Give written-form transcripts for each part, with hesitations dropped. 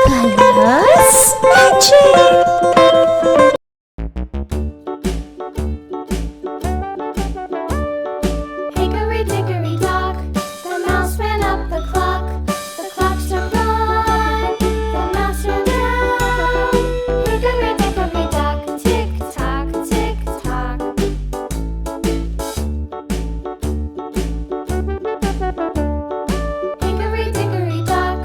Colors magic. Hickory dickory dock, the mouse ran up the clock. The clock struck one, the mouse ran down. Hickory dickory dock, tick tock, tick tock. Hickory dickory dock,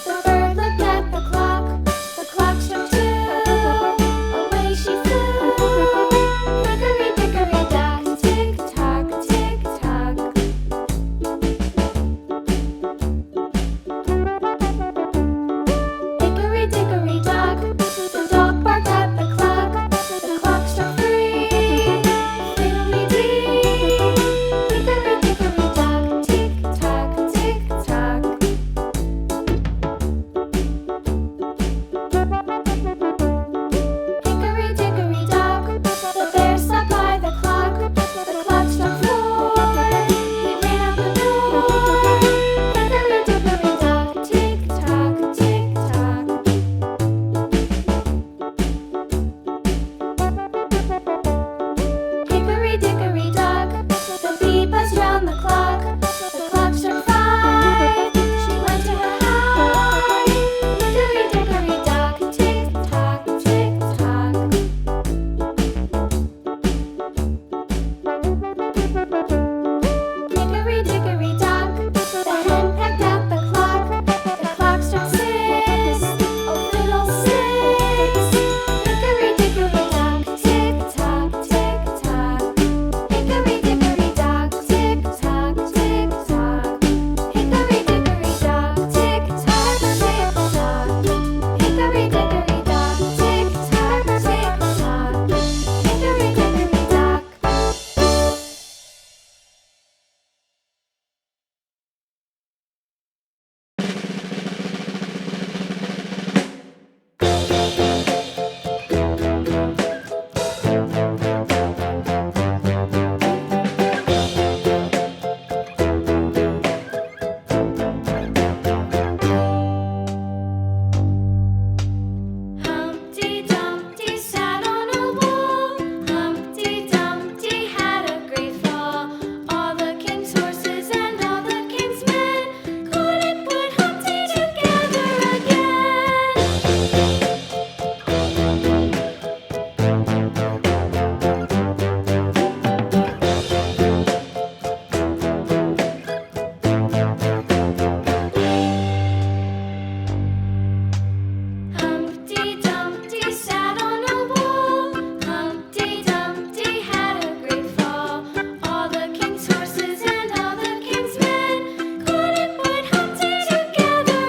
the bird looked at the clock. The clock struck two, away she flew. Hickory dickory dock, tick tock, tick tock. Hickory dickory dock, the dog barked at the clock. The clock struck three, fiddly-dee. Hickory dickory dock, tick tock, tick tock. Hickory dickory dock, the bear sat by the clock. The clock struck four, he ran out the door. Hickory dickory dock, tick tock, tick tock. Hickory dickory dock, the bee buzzed round the clock. The clock struck five, she went to her hive. Hickory dickory dock, tick tock, tick tock. Hickory dickory dock, the hen pecked at the clock. The clock struck six, oh fiddlesticks. Hickory dickory dock, tick tock, tick tock. Hickory dickory dock, tick tock, tick tock. Hickory dickory dock, tick tock, tick tock. Hickory dickory dock, tick tock, tick tock. Hickory dickory dock. Humpty Dumpty sat on a wall. Humpty Dumpty had a great fall. All the king's horses and all the king's men couldn't put Humpty together again. Humpty Dumpty sat on a wall. Humpty Dumpty had a great fall. All the king's horses and all the king's men couldn't put Humpty together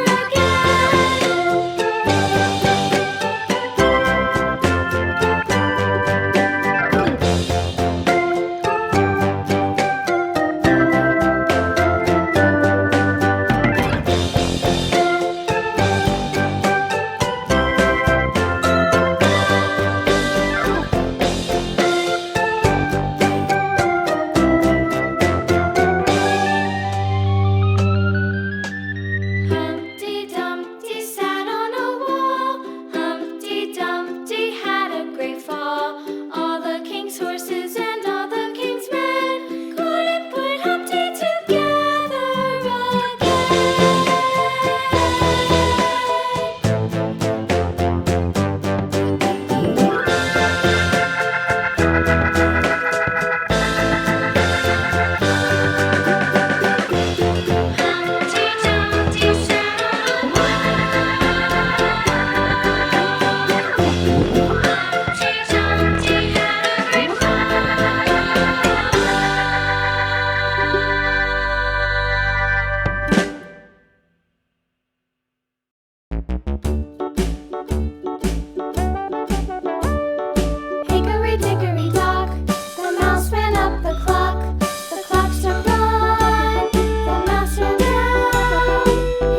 Humpty Dumpty sat on a wall. Humpty Dumpty had a great fall. All the king's horses and all the king's men couldn't put Humpty together Humpty Dumpty sat on a wall. Humpty Dumpty had a great Hickory dickory dock, the mouse ran up the clock. The clock struck one, the mouse ran down.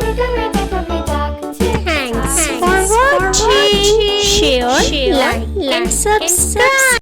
Hickory dickory dock, tick Thanks tock. for watching. Share, like, and subscribe.